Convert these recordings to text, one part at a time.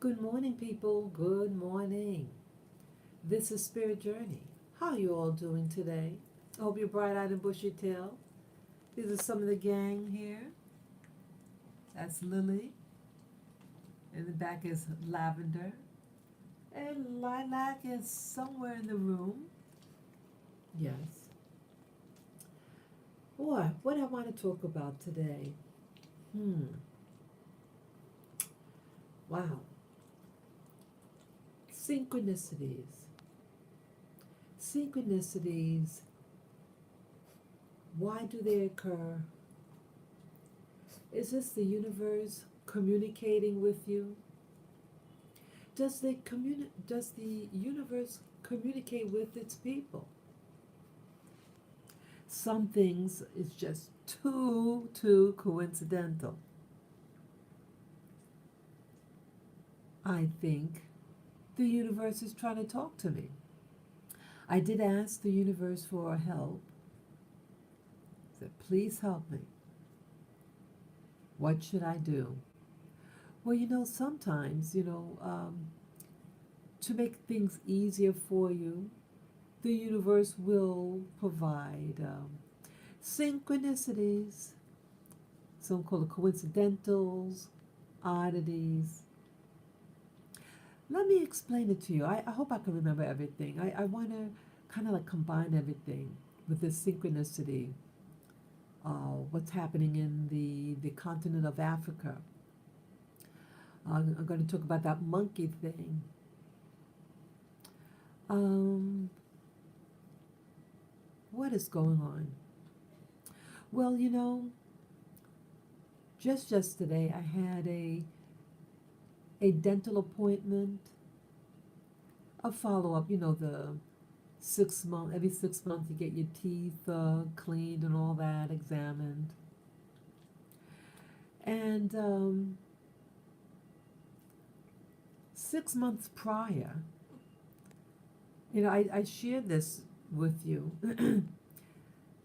Good morning, people. Good morning. This is Spirit Journey. How are you all doing today? I hope you're bright-eyed and bushy-tailed. These are some of the gang here. That's Lily. In the back is Lavender. And Lilac is somewhere in the room. Yes. Boy, what I want to talk about today. Wow. Synchronicities. Synchronicities. Why do they occur? Is this the universe communicating with you? Does the universe communicate with its people? Some things is just too coincidental. I think the universe is trying to talk to me. I did ask the universe for help. I said, please help me. What should I do? Well, sometimes, to make things easier for you, the universe will provide synchronicities, some call it coincidentals, oddities. Let me explain it to you. I hope I can remember everything. I want to kind of like combine everything with this synchronicity. What's happening in the continent of Africa. I'm going to talk about that monkey thing. What is going on? Well, just yesterday I had a dental appointment, a follow-up, the every 6 months you get your teeth cleaned and all that, examined. And 6 months prior, I shared this with you.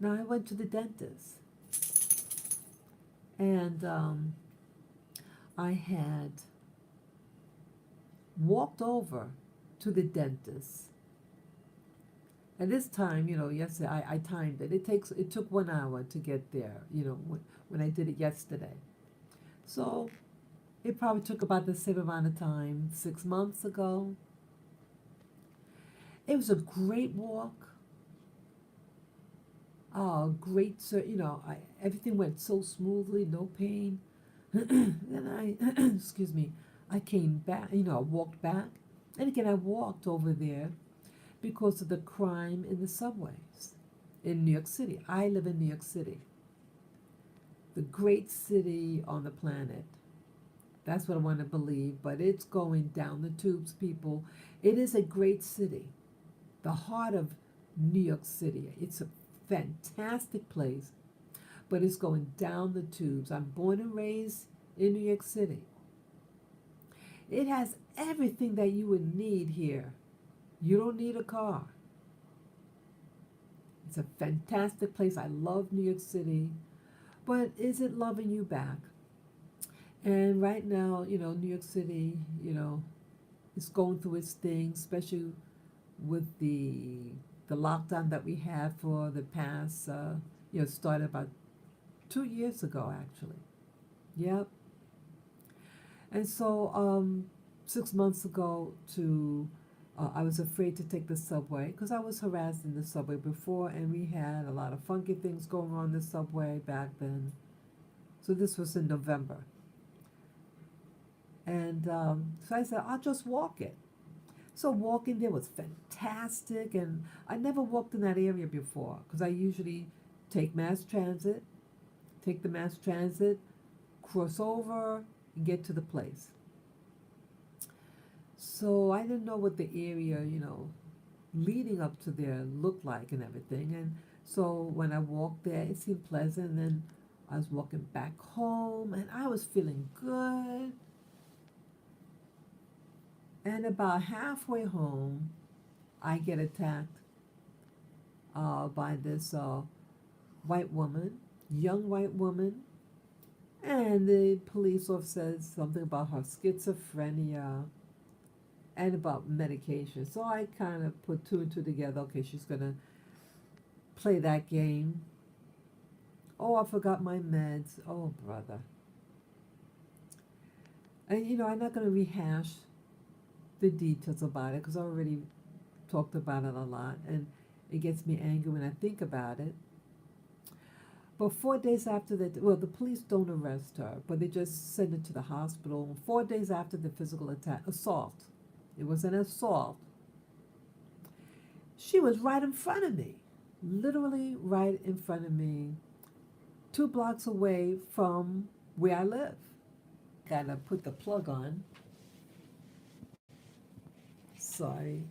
Now I went to the dentist, and I had walked over to the dentist. And this time, yesterday I timed it. It took 1 hour to get there, when I did it yesterday. So it probably took about the same amount of time 6 months ago. It was a great walk. Great, everything went so smoothly, no pain. Then excuse me, I came back, I walked back. And again, I walked over there because of the crime in the subways in New York City. I live in New York City, the great city on the planet. That's what I want to believe, but it's going down the tubes, people. It is a great city, the heart of New York City. It's a fantastic place, but it's going down the tubes. I'm born and raised in New York City. It has everything that you would need here. You don't need a car. It's a fantastic place. I love New York City, but is it loving you back? And right now, New York City, is going through its thing, especially with the lockdown that we had for the past, started about 2 years ago, actually. Yep. And so 6 months ago, I was afraid to take the subway because I was harassed in the subway before, and we had a lot of funky things going on in the subway back then. So this was in November. And so I said, I'll just walk it. So walking there was fantastic, and I never walked in that area before because I usually take the mass transit, cross over, and get to the place. So I didn't know what the area, leading up to there looked like and everything. And so when I walked there, it seemed pleasant. And then I was walking back home, and I was feeling good. And about halfway home, I get attacked by this white woman, young white woman. And the police officer said something about her schizophrenia and about medication. So I kind of put two and two together. Okay, she's going to play that game. Oh, I forgot my meds. Oh, brother. And I'm not going to rehash the details about it because I already talked about it a lot. And it gets me angry when I think about it. But 4 days after that, well, the police don't arrest her, but they just send her to the hospital. 4 days after the physical assault, it was an assault. She was right in front of me, literally right in front of me, 2 blocks away from where I live. Gotta put the plug on. Sorry.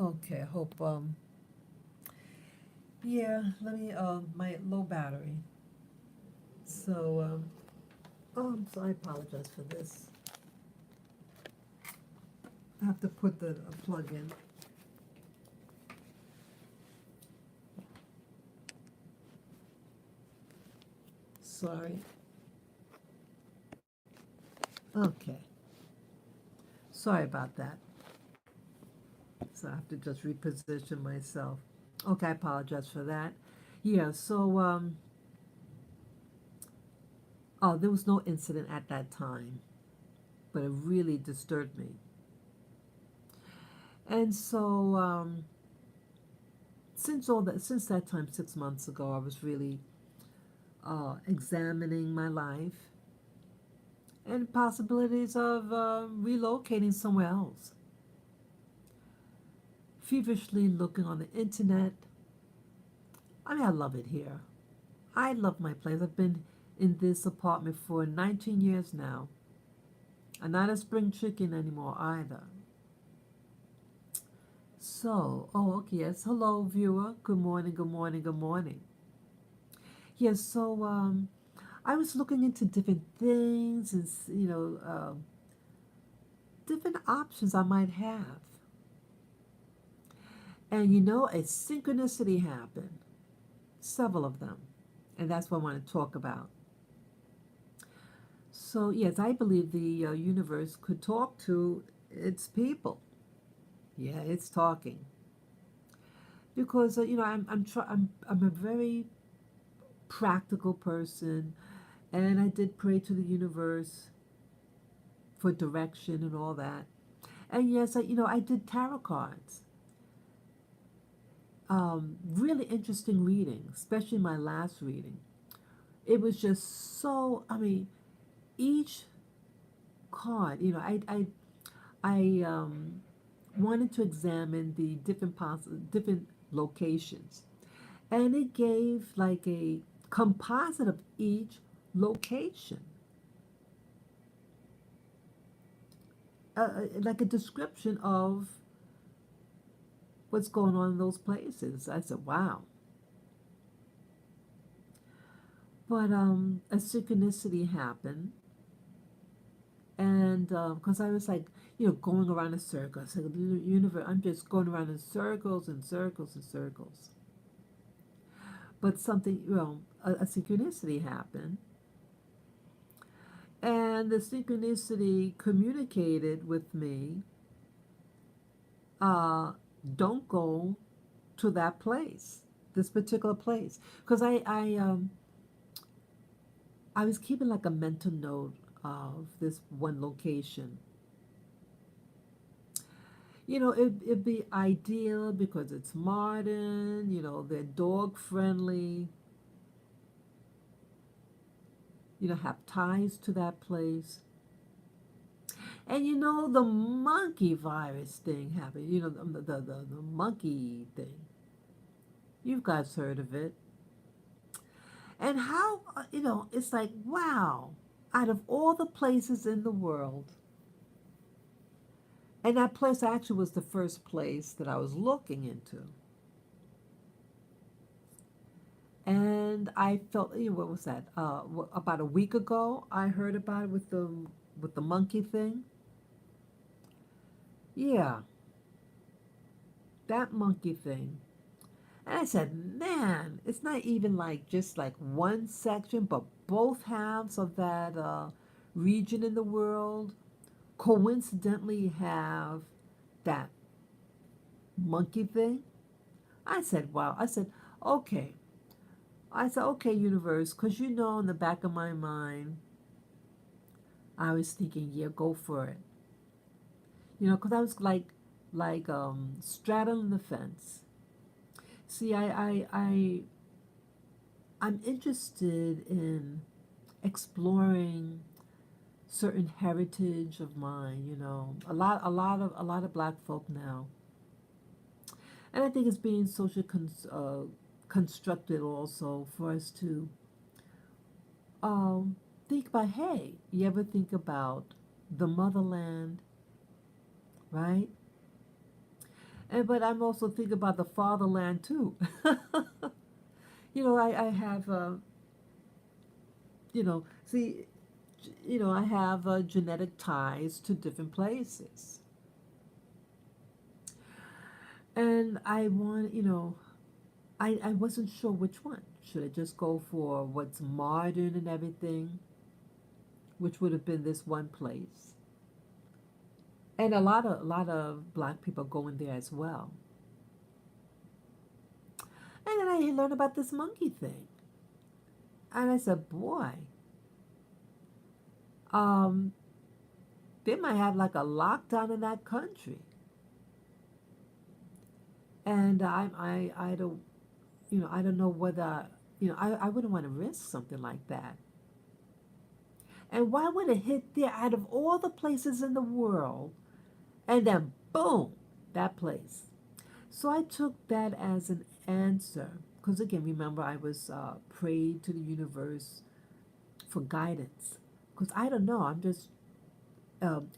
Okay, hope yeah, let me my low battery. So so I apologize for this. I have to put the plug in. Sorry. Okay. Sorry about that. So I have to just reposition myself. Okay, I apologize for that. Yeah, so oh, there was no incident at that time, but it really disturbed me. And so since that time 6 months ago, I was really examining my life and possibilities of relocating somewhere else. Feverishly looking on the internet. I mean, I love it here. I love my place. I've been in this apartment for 19 years now. I'm not a spring chicken anymore either. So, oh, okay, yes. Hello, viewer. Good morning, good morning, good morning. Yes, so I was looking into different things and, different options I might have. And a synchronicity happened, several of them. And that's what I want to talk about. So, yes, I believe the universe could talk to its people. Yeah, it's talking. Because, I'm a very practical person. And I did pray to the universe for direction and all that. And yes, I did tarot cards. Really interesting reading, especially my last reading. It was just so, I mean, each card, I wanted to examine the different locations. And it gave like a composite of each location. Like a description of what's going on in those places. I said, wow. But a synchronicity happened, and because I was like, going around in circles. I said, universe, I'm just going around in circles and circles and circles. But something, a synchronicity happened, and the synchronicity communicated with me. Uh, don't go to that place, this particular place, because I was keeping like a mental note of this one location. It'd be ideal because it's modern, they're dog friendly, have ties to that place. And the monkey virus thing happened, the monkey thing. You guys heard of it. And how, it's like, wow, out of all the places in the world, and that place actually was the first place that I was looking into. And I felt, what was that? About a week ago, I heard about it with the monkey thing. Yeah, that monkey thing. And I said, man, it's not even like just like one section, but both halves of that region in the world coincidentally have that monkey thing. I said, wow. Okay. I said, okay, universe, because you know, in the back of my mind, I was thinking, yeah, go for it. You know, because I was like straddling the fence. See, I'm interested in exploring certain heritage of mine. You know, a lot of Black folk now, and I think it's being socially constructed also for us to um, think about. Hey, you ever think about the motherland, right? And but I'm also thinking about the fatherland too. You know, I have see, I have genetic ties to different places, and I want, I wasn't sure which one. Should I just go for what's modern and everything, which would have been this one place, and a lot of Black people going there as well. And then I learned about this monkey thing, and I said, boy, um, they might have like a lockdown in that country, and I don't, I don't know whether, I wouldn't want to risk something like that. And why would it hit there out of all the places in the world, and then boom, that place? So I took that as an answer, because again, remember, I was prayed to the universe for guidance, because I don't know, I'm just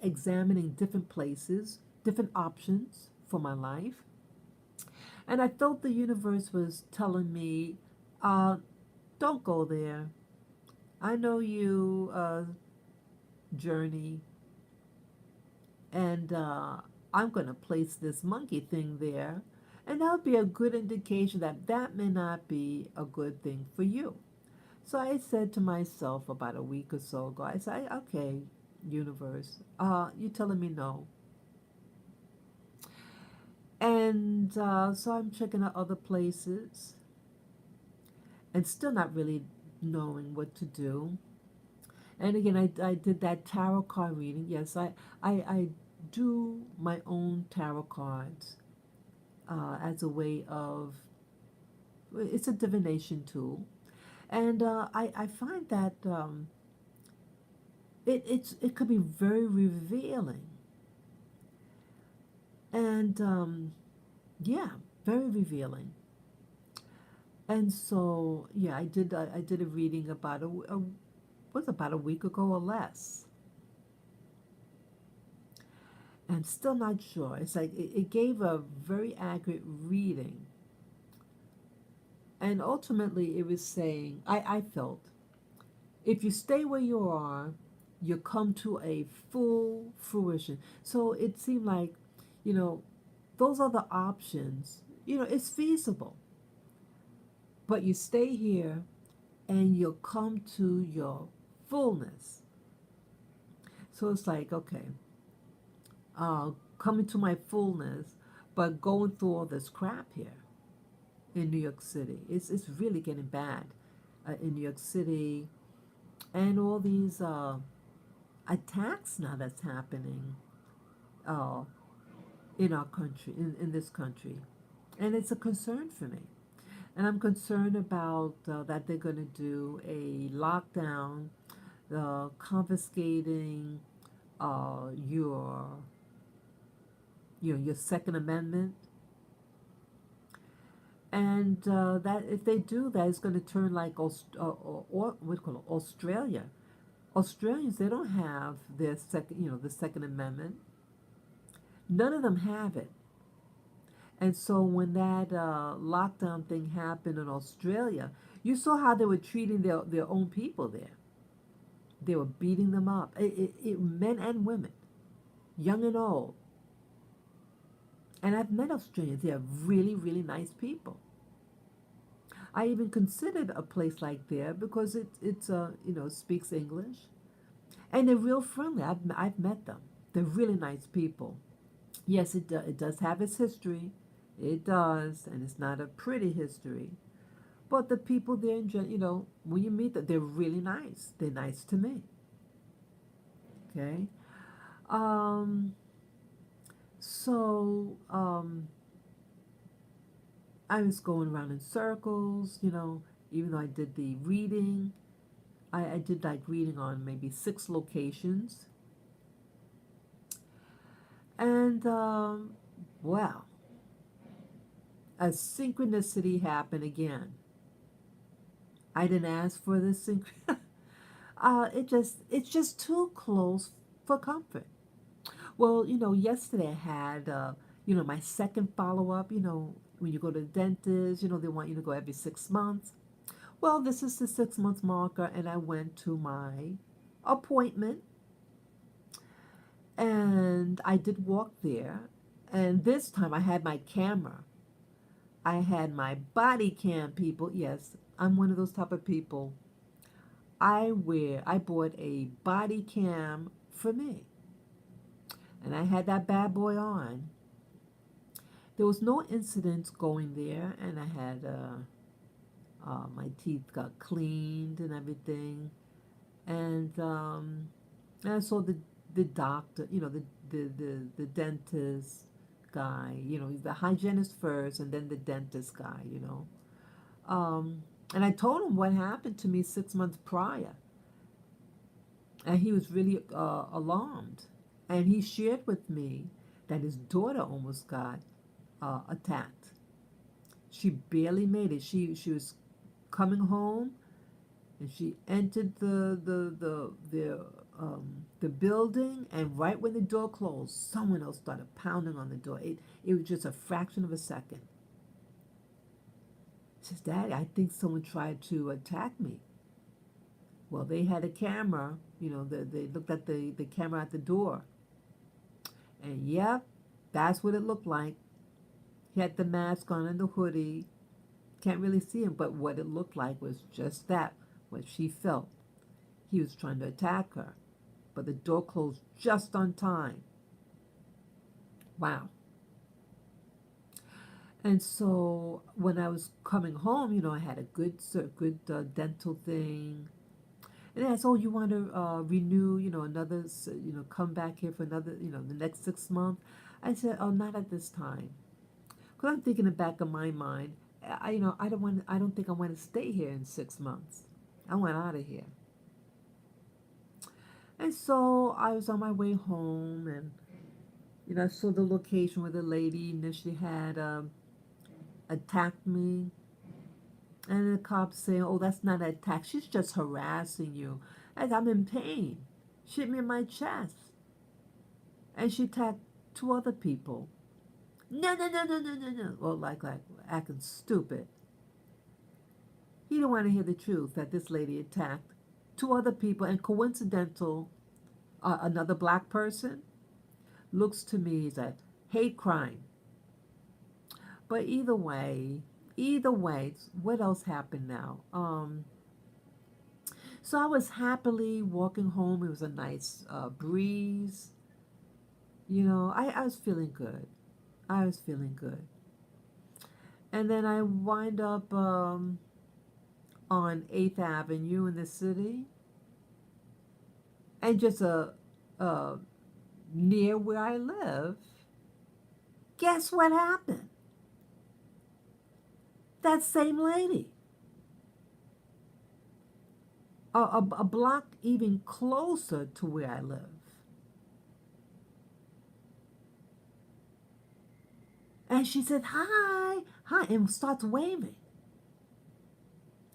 examining different places, different options for my life. And I felt the universe was telling me, uh, don't go there. I know you, Journey, and I'm going to place this monkey thing there. And that would be a good indication that that may not be a good thing for you. So I said to myself about a week or so ago, I said, okay, universe, you're telling me no. And so I'm checking out other places and still not really knowing what to do. And again, I did that tarot card reading. Yes, I do my own tarot cards as a way of, it's a divination tool. And I find that it could be very revealing. And yeah, very revealing. And so, yeah, I did a reading about was about a week ago or less. I'm still not sure. It's like it gave a very accurate reading. And ultimately, it was saying, I felt, if you stay where you are, you come to a full fruition. So it seemed like, you know, those are the options. It's feasible. But you stay here and you'll come to your fullness. So it's like, okay, coming to my fullness, but going through all this crap here in New York City. It's really getting bad in New York City, and all these attacks now that's happening uh, in our country, in this country, and it's a concern for me. And I'm concerned about that they're going to do a lockdown, confiscating your Second Amendment, and that if they do that, it's going to turn like what do you call it, Australia. Australians, they don't have their the Second Amendment. None of them have it. And so when that lockdown thing happened in Australia, you saw how they were treating their own people there. They were beating them up, men and women, young and old. And I've met Australians. They are really, really nice people. I even considered a place like there because speaks English, and they're real friendly. I've met them. They're really nice people. Yes, it does have its history. It does, and it's not a pretty history. But the people there, when you meet them, they're really nice. They're nice to me. Okay. Um, so I was going around in circles, even though I did the reading. I did like reading on maybe 6 locations. And, well, a synchronicity happened again. I didn't ask for this synchronicity. It's just too close for comfort. Well, yesterday I had, my second follow up. When you go to the dentist, they want you to go every 6 months. Well, this is the 6 month marker, and I went to my appointment, and I did walk there. And this time I had my camera. I had my body cam, people. Yes, I'm one of those type of people. I bought a body cam for me, and I had that bad boy on. There was no incidents going there, and I had my teeth got cleaned and everything, and I saw the doctor, the dentist guy, the hygienist first, and then the dentist guy. And I told him what happened to me 6 months prior, and he was really alarmed, and he shared with me that his daughter almost got attacked. She barely made it. She was coming home, and she entered the building, and right when the door closed, someone else started pounding on the door. It was just a fraction of a second. She says, "Daddy, I think someone tried to attack me." Well, they had a camera. They looked at the camera at the door, and yep, that's what it looked like. He had the mask on and the hoodie. Can't really see him, but what it looked like was just that, what she felt. He was trying to attack her, but the door closed just on time. Wow. And so when I was coming home, I had a good dental thing. And they asked, "Oh, you want to renew, another, come back here for another, the next 6 months?" I said, "Oh, not at this time." Because I'm thinking in the back of my mind, I don't think I want to stay here in 6 months. I want out of here. And so I was on my way home, and I saw the location where the lady initially had attacked me, and the cops saying, "Oh, that's not an attack. She's just harassing you." As I'm in pain, she hit me in my chest, and she attacked 2 other people. No, no, no, no, no, no, no. Well, like acting stupid. He didn't want to hear the truth that this lady attacked 2 other people, and coincidental, another black person looks to me as a hate crime. But either way, what else happened now? So I was happily walking home. It was a nice breeze. I was feeling good. I was feeling good. And then I wind up on 8th Avenue in the city, and just near where I live. Guess what happened? That same lady, a block even closer to where I live. And she said, "Hi, hi," and starts waving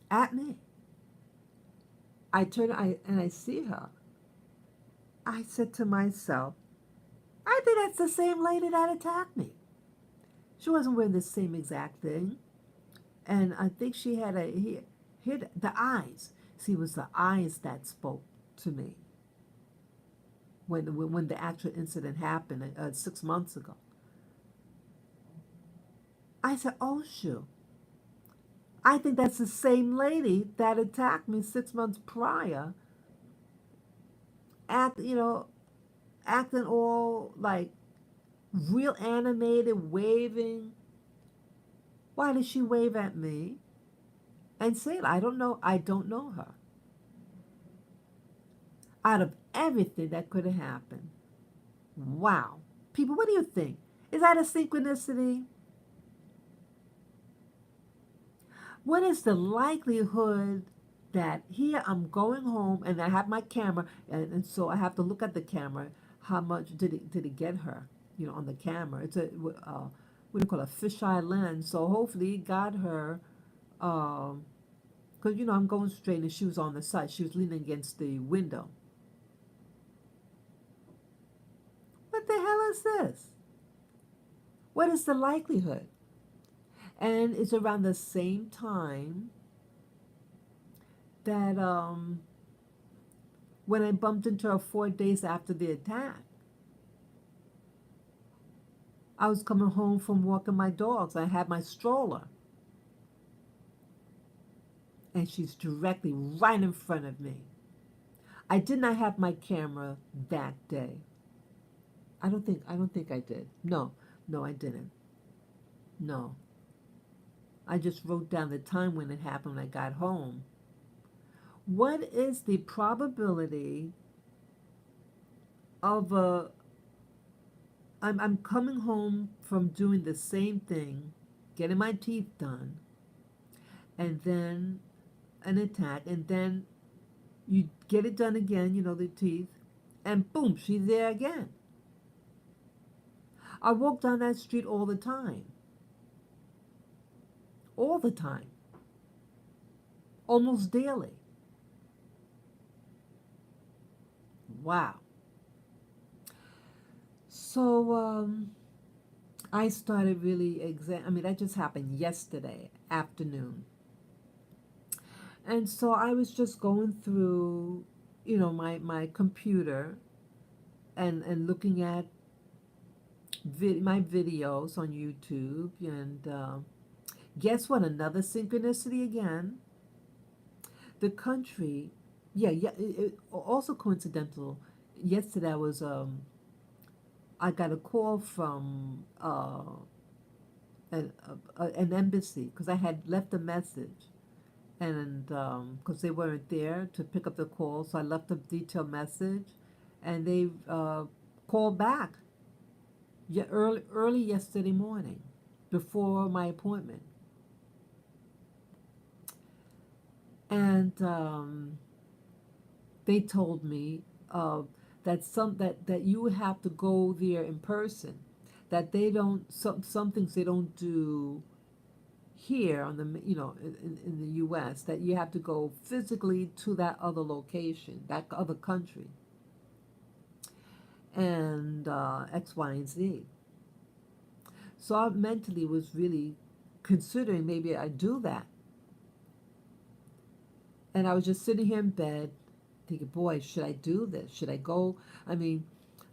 at me. And I see her. I said to myself, I think that's the same lady that attacked me. She wasn't wearing the same exact thing. And I think she had hit the eyes. See, it was the eyes that spoke to me when the actual incident happened 6 months ago. I said, "Oh, shoot." I think that's the same lady that attacked me 6 months prior, act, you know, acting all like real animated, waving. Why did she wave at me and say it? I don't know her. Out of everything that could have happened. Wow. People, what do you think? Is that a synchronicity? What is the likelihood that here I'm going home and I have my camera, and so I have to look at the camera. How much did it get her? You know, on the camera. It's a what do you call it, a fisheye lens. So hopefully it got her. Because you know I'm going straight and she was on the side. She was leaning against the window. What the hell is this? What is the likelihood? And it's around the same time that when I bumped into her 4 days after the attack. I was coming home from walking my dogs. I had my stroller. And she's directly right in front of me. I did not have my camera that day. I don't think I did. No, I didn't. No. I just wrote down the time when it happened when I got home. What is the probability of a I'm coming home from doing the same thing, getting my teeth done, and then an attack, and then you get it done again, you know, the teeth, and boom, she's there again. I walk down that street all the time. All the time. Almost daily. Wow. So, I started really I mean, that just happened yesterday afternoon. And so I was just going through, you know, my computer and looking at my videos on YouTube. And guess what? Another synchronicity again. The country, yeah, also coincidental. Yesterday I got a call from an embassy because I had left a message, and because they weren't there to pick up the call, so I left a detailed message, and they called back early yesterday morning before my appointment, and they told me that you would have to go there in person, that they don't some things they don't do here on the in the U.S., that you have to go physically to that other location, that other country, and X, Y, and Z. So I mentally was really considering maybe I do that, and I was just sitting here in bed thinking, boy, should I do this? Should I go? I mean,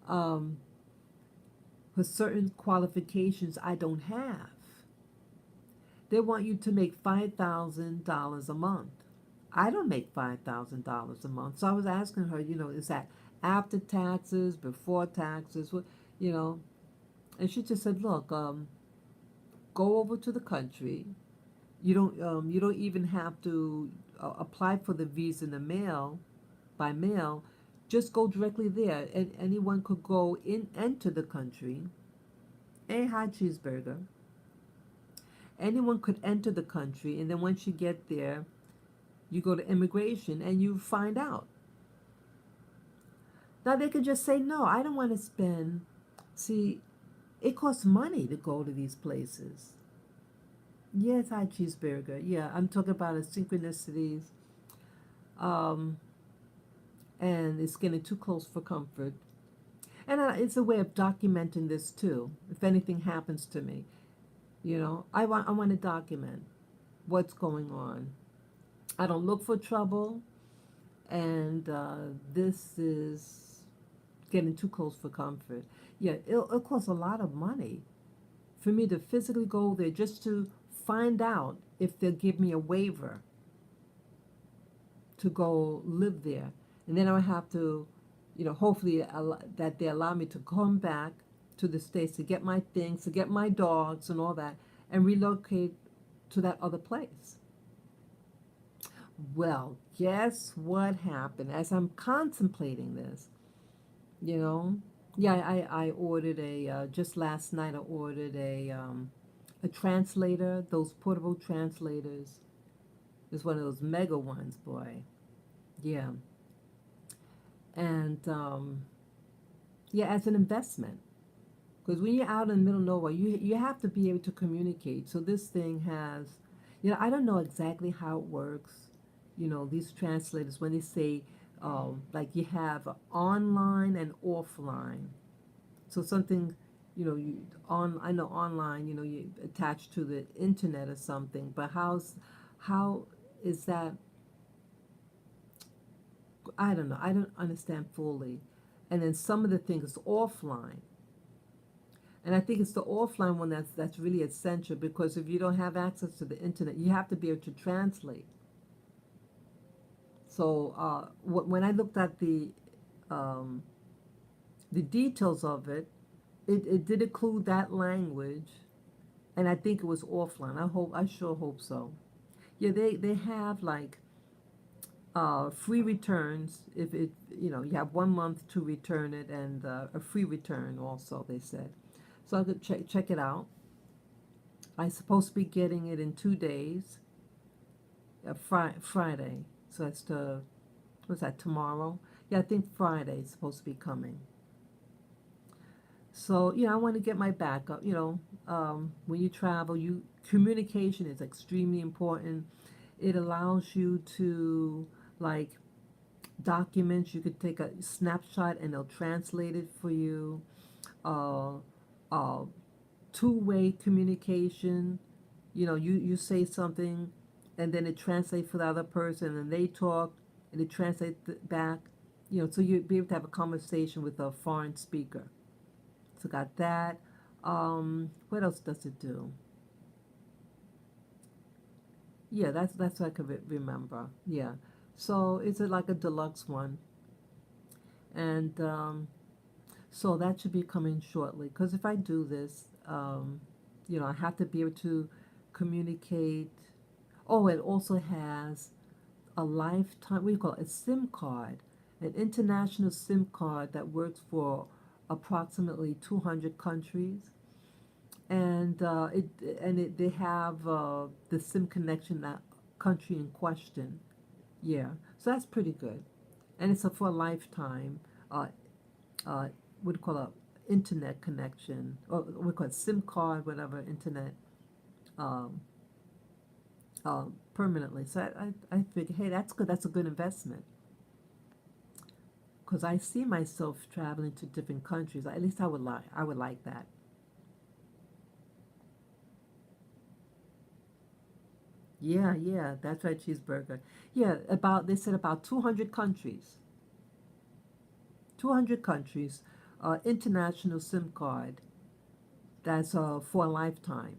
for certain qualifications I don't have. They want you to make $5,000 a month. I don't make $5,000 a month. So I was asking her, you know, is that after taxes, before taxes, what, you know? And she just said, look, go over to the country. You don't even have to apply for the visa in the mail, by mail. Just go directly there, and anyone could go enter the country. Hey, hi, cheeseburger. Anyone could enter the country, and then once you get there, you go to immigration and you find out. Now they could just say, no, I don't want to spend. See, it costs money to go to these places. Yes, hi, cheeseburger. Yeah, I'm talking about a synchronicities. Um, and it's getting too close for comfort. And it's a way of documenting this too. If anything happens to me, you know, I want to document what's going on. I don't look for trouble, and this is getting too close for comfort. Yeah, it'll cost a lot of money for me to physically go there just to find out if they'll give me a waiver to go live there. And then I would have to, hopefully that they allow me to come back to the States to get my things, to get my dogs and all that, and relocate to that other place. Well, guess what happened? As I'm contemplating this, you know, yeah, I ordered just last night I ordered a translator, those portable translators. It's one of those mega ones, boy. Yeah. And yeah, as an investment. Because when you're out in the middle of nowhere, you have to be able to communicate. So this thing has, I don't know exactly how it works. These translators, when they say, like you have online and offline. So something, I know online, you attach to the internet or something. But how is that? I don't know. I don't understand fully. And then some of the things offline. And I think it's the offline one that's really essential, because if you don't have access to the internet, you have to be able to translate. So when I looked at um, the details of it, it did include that language, and I think it was offline. I sure hope so. Yeah, they have like free returns if you have 1 month to return it, and a free return also, they said. So I could check it out. I'm supposed to be getting it in 2 days, Friday. So that's what's that, tomorrow? Yeah, I think Friday is supposed to be coming. So, I want to get my backup. When you travel, communication is extremely important. It allows you to, like, documents. You could take a snapshot and they'll translate it for you. Uh, uh, Two-way communication. You say something, and then it translates for the other person, and they talk, and it translates back. So you'd be able to have a conversation with a foreign speaker. So got that. What else does it do? Yeah, that's what I can remember. Yeah. So it's like a deluxe one, and so that should be coming shortly. Because if I do this, I have to be able to communicate. Oh, it also has a lifetime, what do you call it, a SIM card, an international SIM card that works for approximately 200 countries. And they have the SIM connection, that country in question. Yeah, so that's pretty good. And it's for a lifetime. Uh, what do you call it? Internet connection, or we call it SIM card, whatever, internet, um, permanently. So I figure, hey, that's good. That's a good investment, because I see myself traveling to different countries. At least I would like that. Yeah, yeah, that's right, cheeseburger. Yeah, they said about 200 countries. 200 countries, international SIM card. That's for a lifetime.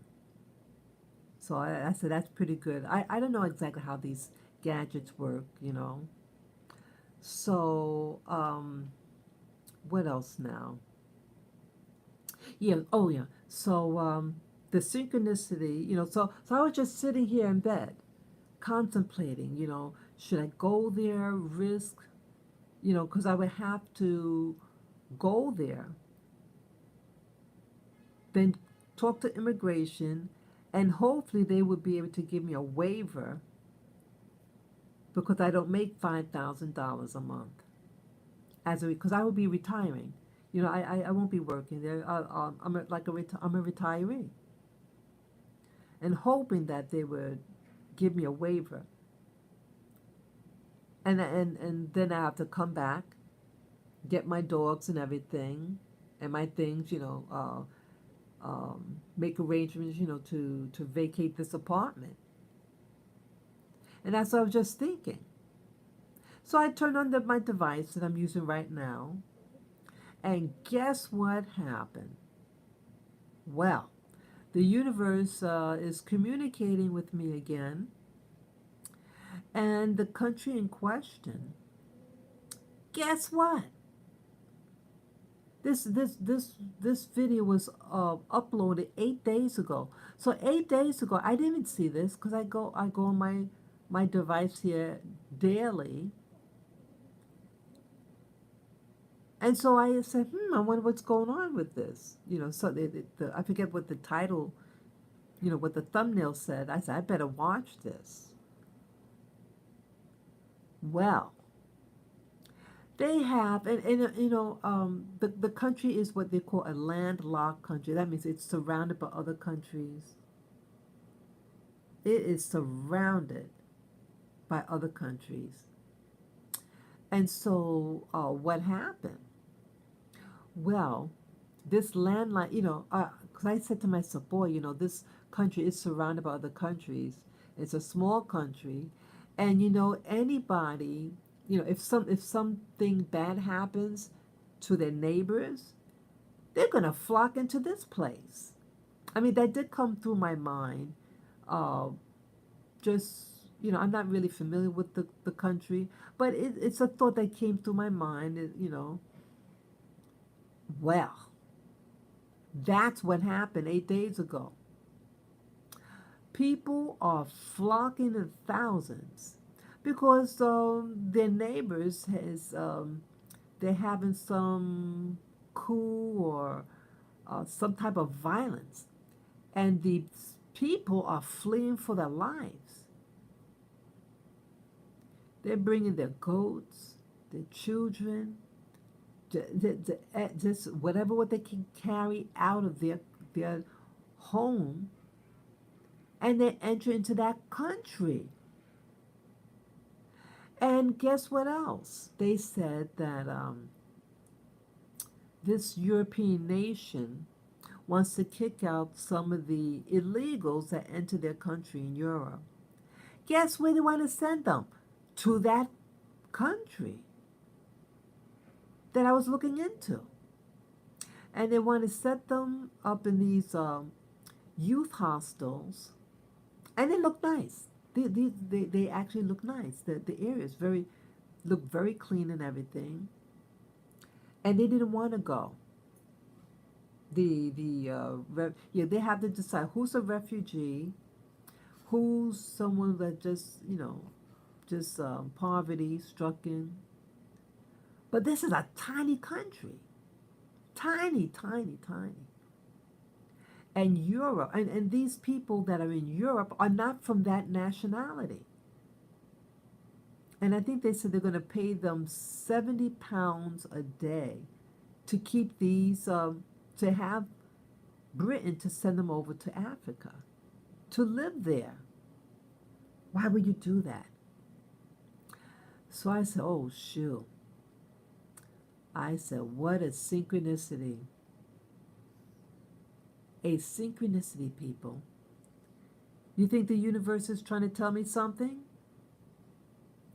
So I said that's pretty good. I don't know exactly how these gadgets work. So what else now? Yeah. Oh yeah. So the synchronicity. So I was just sitting here in bed, contemplating. Should I go there, risk? Because I would have to go there, then talk to immigration, and hopefully they would be able to give me a waiver, because I don't make $5,000 a month because I will be retiring. I won't be working there. I'm a retiree, and hoping that they would give me a waiver, and then I have to come back, get my dogs and everything, and my things. Make arrangements, to vacate this apartment. And that's what I was just thinking. So I turned on my device that I'm using right now, and guess what happened? Well, The universe is communicating with me again, and the country in question, guess what? This video was uploaded 8 days ago. So 8 days ago, I didn't even see this because I go on my device here daily, and so I said, I wonder what's going on with this. So I forget what the title, what the thumbnail said. I said I better watch this. Well, they have, the country is what they call a landlocked country. That means it's surrounded by other countries. It is surrounded by other countries. And so, what happened? Well, this landline, because I said to myself, boy, this country is surrounded by other countries. It's a small country, and anybody, if something bad happens to their neighbors, they're gonna flock into this place. I mean, that did come through my mind. Uh, just I'm not really familiar with the country, but it's a thought that came through my mind. Well, that's what happened 8 days ago. People are flocking in thousands because their neighbors they're having some coup or some type of violence, and the people are fleeing for their lives. They're bringing their goats, their children, just whatever what they can carry out of their home, and they enter into that country. And guess what else? They said that this European nation wants to kick out some of the illegals that enter their country in Europe. Guess where they want to send them? To that country that I was looking into. And they want to set them up in these youth hostels, and they look nice. They actually look nice. The areas look very clean and everything. And they didn't want to go. They have to decide who's a refugee, who's someone that just poverty stricken. But this is a tiny country, tiny, tiny, tiny. And Europe, and these people that are in Europe are not from that nationality. And I think they said they're going to pay them £70 a day to keep these, to have Britain to send them over to Africa to live there. Why would you do that? So I said, oh, shoot. I said, what a synchronicity. A synchronicity, people. You think the universe is trying to tell me something?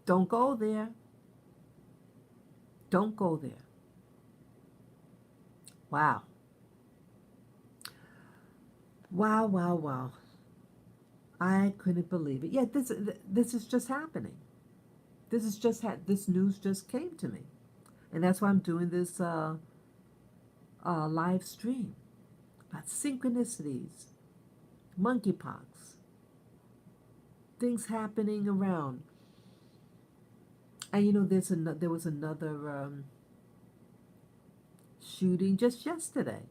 Don't go there. Don't go there. Wow. Wow, wow, wow. I couldn't believe it. Yeah, this is just happening. This news just came to me. And that's why I'm doing this live stream about synchronicities, monkeypox, things happening around. And there was another shooting just yesterday.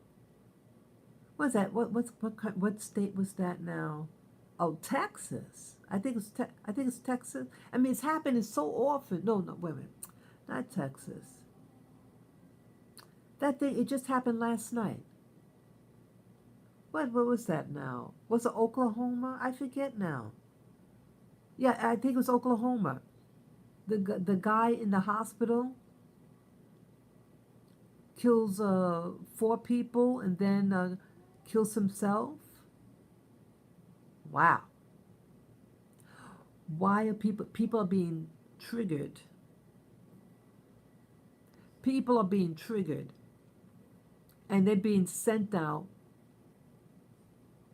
What was that? What state was that now? Oh, Texas. I think it's Texas. I mean, it's happening so often. No, wait a minute. Not Texas. That thing, it just happened last night. What was that now? Was it Oklahoma? I forget now. Yeah, I think it was Oklahoma. The guy in the hospital kills 4 people and then kills himself. Wow. Why are people are being triggered? People are being triggered, and they're being sent out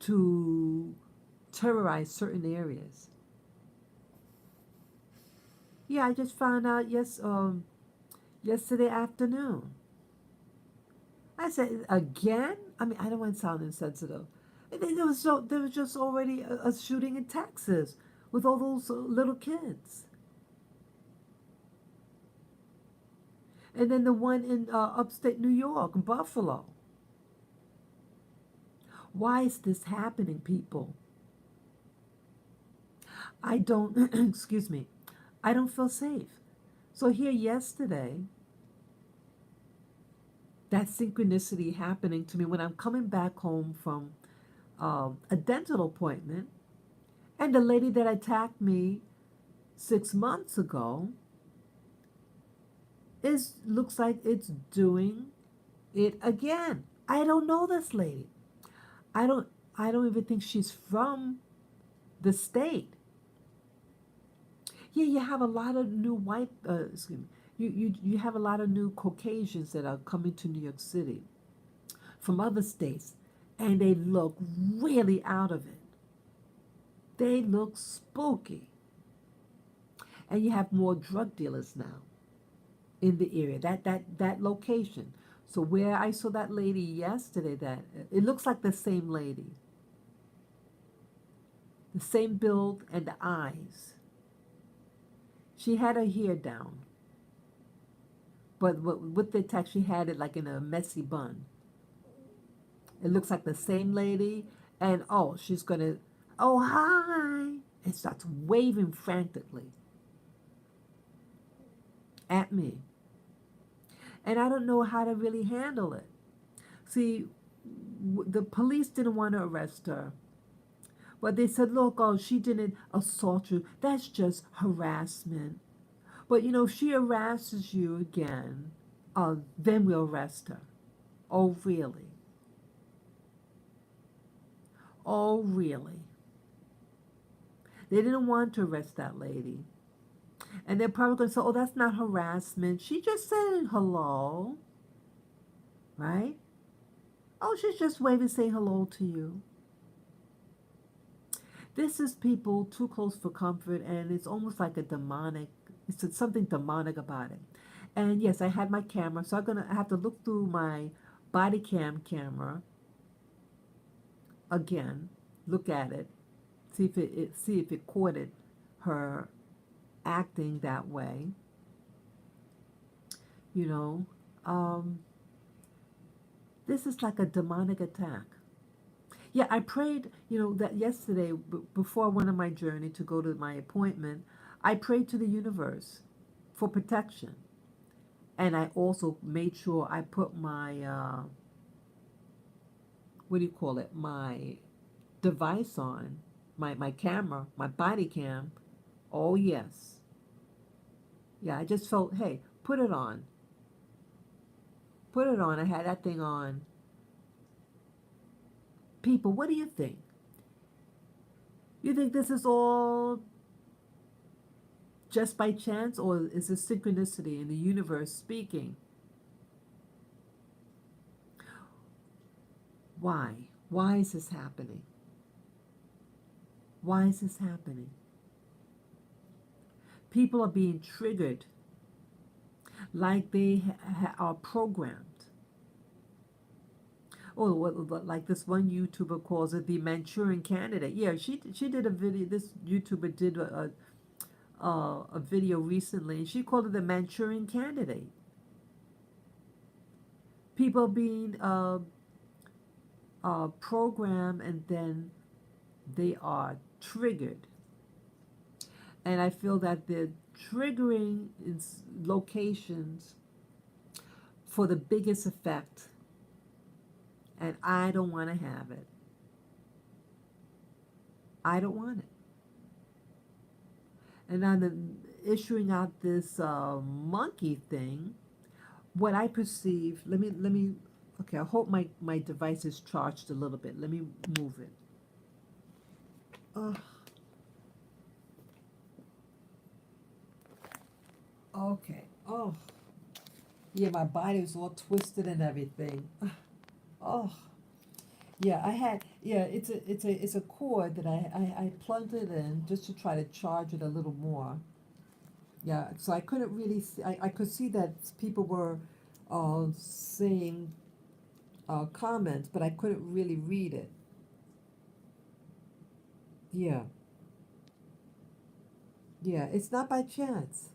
to terrorize certain areas. Yeah, I just found out yesterday afternoon. I said, again? I mean, I don't want to sound insensitive. There was just already a shooting in Texas with all those little kids. And then the one in upstate New York, Buffalo. Why is this happening, people? I don't, excuse me, I don't feel safe. So here yesterday, that synchronicity happening to me when I'm coming back home from a dental appointment, and the lady that attacked me 6 months ago looks like it's doing it again. I don't know this lady. I don't I don't even think she's from the state. Yeah, you have a lot of new white excuse me. You have a lot of new Caucasians that are coming to New York City from other states, and they look really out of it. They look spooky. And you have more drug dealers now in the area. That location. So where I saw that lady yesterday, that it looks like the same lady. The same build and the eyes. She had her hair down. But with the attack, she had it like in a messy bun. It looks like the same lady. And she's going to, hi. And starts waving frantically at me. And I don't know how to really handle it. See, the police didn't want to arrest her. But they said, look, she didn't assault you. That's just harassment. But, if she harasses you again, then we'll arrest her. Oh, really? Oh, really? They didn't want to arrest that lady. And they're probably going to say, that's not harassment. She just said hello. Right? She's just waving, saying hello to you. This is people too close for comfort, and it's almost like it's something demonic about it. And yes, I had my camera, so I have to look through my body camera again, look at it, see if it caught her acting that way. This is like a demonic attack. Yeah, I prayed, that yesterday before I went on my journey to go to my appointment, I prayed to the universe for protection. And I also made sure I put my, my device on, my camera, my body cam. Oh, yes. Yeah, I just felt, hey, put it on. Put it on. I had that thing on. People, what do you think? You think this is all just by chance, or is this synchronicity in the universe speaking? Why? Why is this happening? Why is this happening? People are being triggered like they are programmed. Like this one YouTuber calls it the Manchurian Candidate. Yeah, she did a video. This YouTuber did a video recently, and she called it the Manchurian Candidate. People being programmed, and then they are triggered. And I feel that they're triggering in locations for the biggest effect. And I don't want to have it. I don't want it. And on issuing out this monkey thing, what I perceive, let me, okay, I hope my device is charged a little bit. Let me move it. Okay. Yeah, my body was all twisted and everything. Yeah, I had, yeah, it's a cord that I plugged it in just to try to charge it a little more. Yeah, so I couldn't really see, I could see that people were saying comments, but I couldn't really read it. Yeah, yeah, it's not by chance.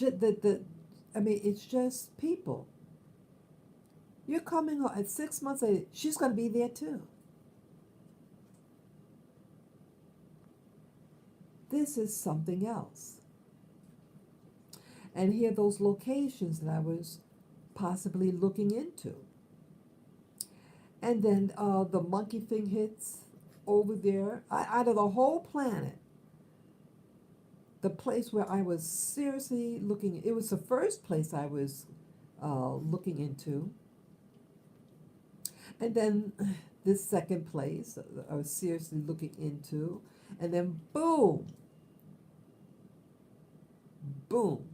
I mean, it's just people. You're coming home at 6 months later, she's going to be there too. This is something else. And here are those locations that I was possibly looking into. And then the monkey thing hits over there. Out of the whole planet, the place where I was seriously looking, it was the first place I was looking into. And then this second place I was seriously looking into. And then boom, boom.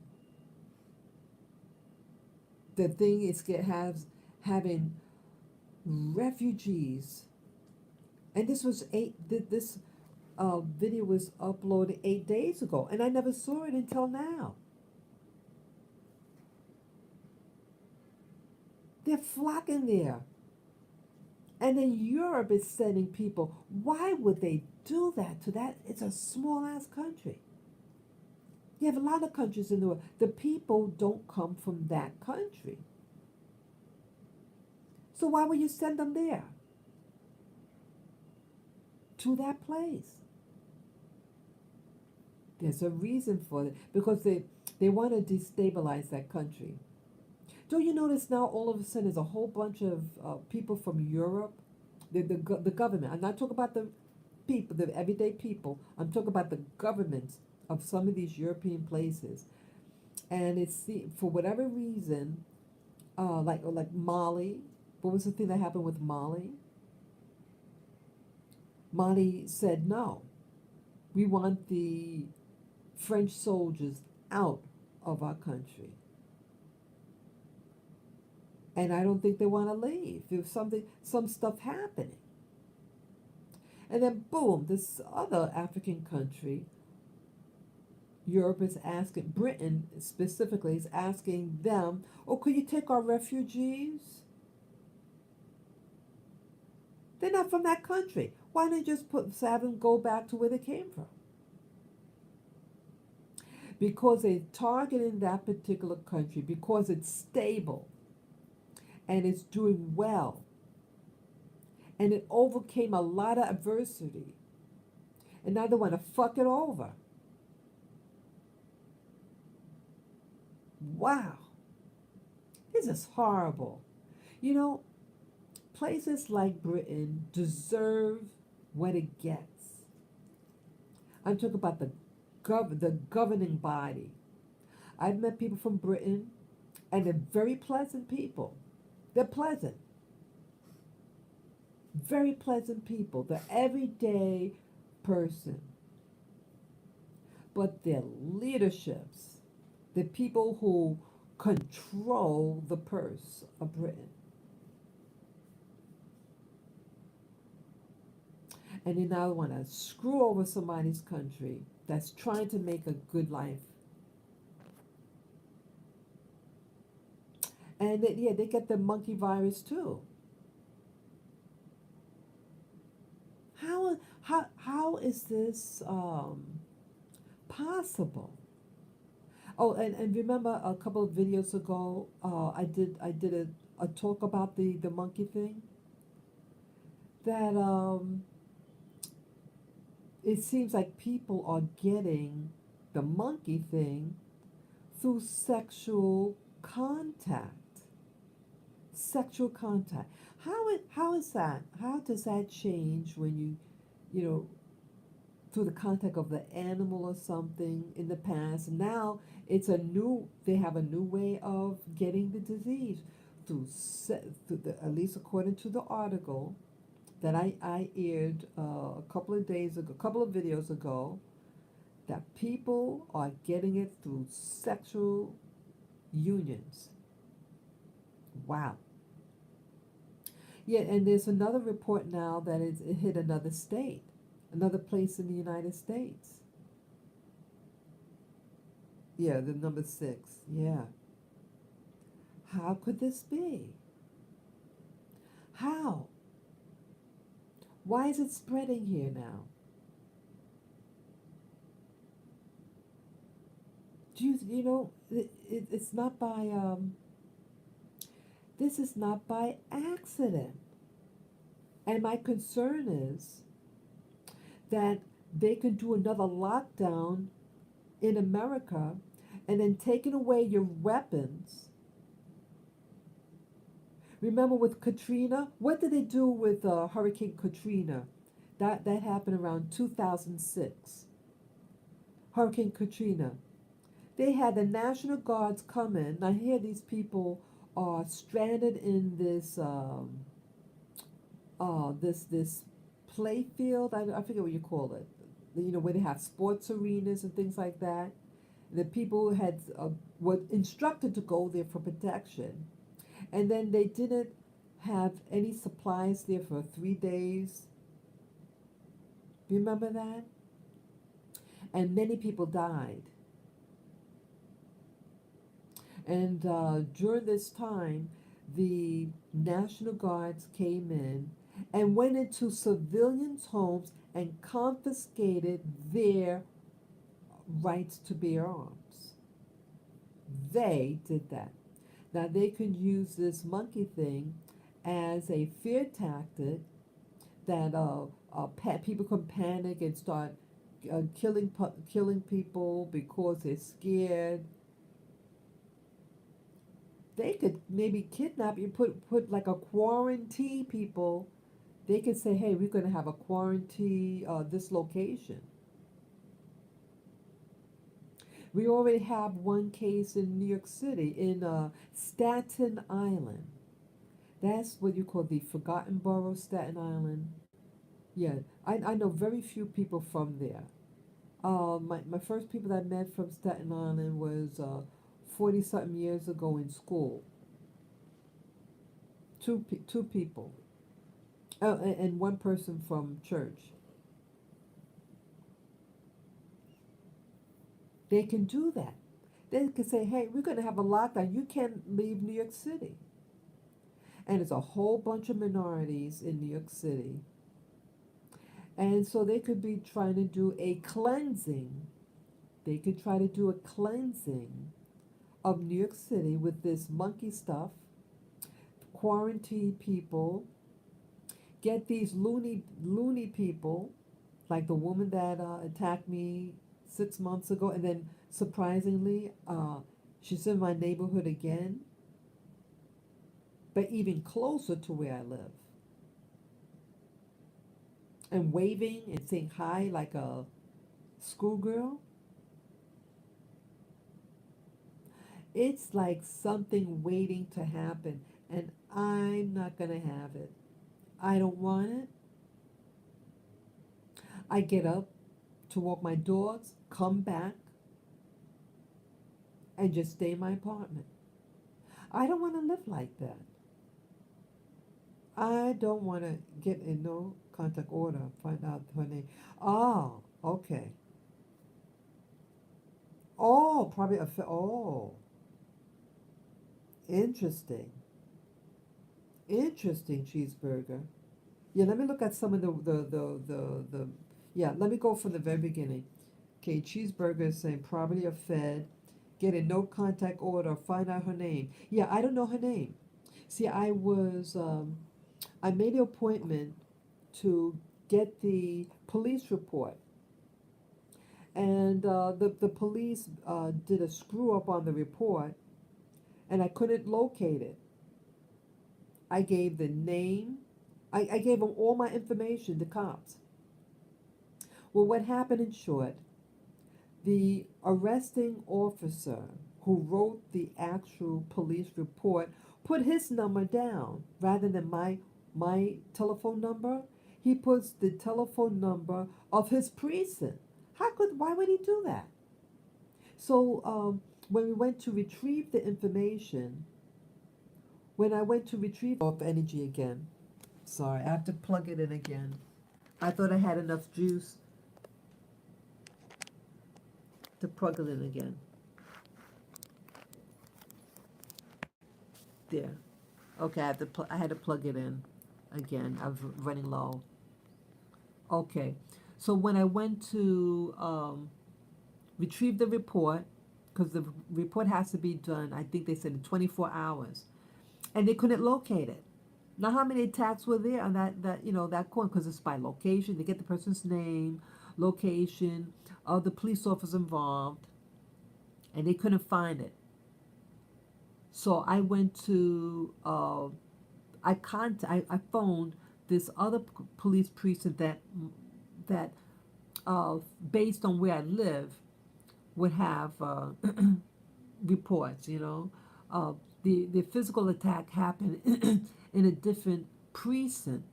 The thing is having refugees. And this was this video was uploaded 8 days ago, and I never saw it until now. They're flocking there. And then Europe is sending people. Why would they do that to that? It's a small ass country. You have a lot of countries in the world. The people don't come from that country. So why would you send them there? To that place? There's a reason for it. Because they want to destabilize that country. Don't you notice now all of a sudden there's a whole bunch of people from Europe, the government. I'm not talking about the people, the everyday people. I'm talking about the governments of some of these European places. And it's for whatever reason, like Mali. What was the thing that happened with Mali? Mali said no. We want the French soldiers out of our country. And I don't think they want to leave. There's some stuff happening. And then boom, this other African country, Europe is asking, Britain specifically is asking them, oh, could you take our refugees? They're not from that country. Why don't you just have them go back to where they came from? Because they're targeting that particular country because it's stable and it's doing well and it overcame a lot of adversity, and now they want to fuck it over. Wow, this is horrible. You know, places like Britain deserve what it gets. I'm talking about the governing body. I've met people from Britain, and they're very pleasant people. They're pleasant. Very pleasant people. The everyday person. But their leaderships, the people who control the purse of Britain. And they now want to screw over somebody's country that's trying to make a good life. And they get the monkey virus too. How is this possible? Oh, and remember a couple of videos ago, I did a talk about the monkey thing. That it seems like people are getting the monkey thing through sexual contact. Sexual contact. How is that? How does that change when you know, through the contact of the animal or something in the past? Now they have a new way of getting the disease through at least according to the article that I aired a couple of days ago, a couple of videos ago, that people are getting it through sexual unions. Wow. Yeah, and there's another report now that it hit another state, another place in the United States. Yeah, the number 6. Yeah. How could this be? How? Why is it spreading here now? It's not by, this is not by accident. And my concern is that they can do another lockdown in America and then taking away your weapons. Remember with Katrina? What did they do with Hurricane Katrina? That happened around 2006. Hurricane Katrina. They had the National Guards come in. Now here these people are stranded in this play field. I forget what you call it. Where they have sports arenas and things like that. The people were instructed to go there for protection, and then they didn't have any supplies there for 3 days. Remember that? And many people died. And during this time, the National Guards came in and went into civilians' homes and confiscated their rights to bear arms. They did that. Now they could use this monkey thing as a fear tactic that people can panic and start killing people because they're scared. They could maybe kidnap you, put like a quarantine people. They could say, hey, we're going to have a quarantine this location. We already have one case in New York City, in Staten Island. That's what you call the Forgotten Borough, Staten Island. Yeah, I know very few people from there. My first people that I met from Staten Island was 40 something years ago in school. Two people. Oh, and one person from church. They can do that. They can say, hey, we're going to have a lockdown. You can't leave New York City. And it's a whole bunch of minorities in New York City. And so they could be trying to do a cleansing. They could try to do a cleansing of New York City with this monkey stuff, quarantine people, get these loony people, like the woman that attacked me 6 months ago, and then surprisingly, she's in my neighborhood again, but even closer to where I live. And waving and saying hi like a schoolgirl. It's like something waiting to happen, and I'm not going to have it. I don't want it. I get up to walk my dogs, come back, and just stay in my apartment. I don't want to live like that. I don't want to get a no contact order, find out her name. Oh, okay. Oh, probably oh, interesting. Interesting cheeseburger. Yeah, let me look at some of the yeah, let me go from the very beginning. Okay, cheeseburger is saying probably a Fed, get a no contact order, find out her name. Yeah, I don't know her name. See, I made an appointment to get the police report. And the police did a screw up on the report, and I couldn't locate it. I gave the name, I gave them all my information, the cops. Well, what happened in short, the arresting officer who wrote the actual police report put his number down rather than my telephone number. He puts the telephone number of his precinct. Why would he do that? So when we went to retrieve the information, when I went to retrieve off energy again, Sorry, I have to plug it in again. I thought I had enough juice to plug it in again. There. Okay, I had to plug it in again. I was running low. Okay. So when I went to retrieve the report, because the report has to be done, I think they said in 24 hours, and they couldn't locate it. Now, how many attacks were there on that coin? Because it's by location. They get the person's name, location, of the police officer involved, and they couldn't find it. So I went to I phoned this other police precinct that based on where I live would have reports. The physical attack happened in a different precinct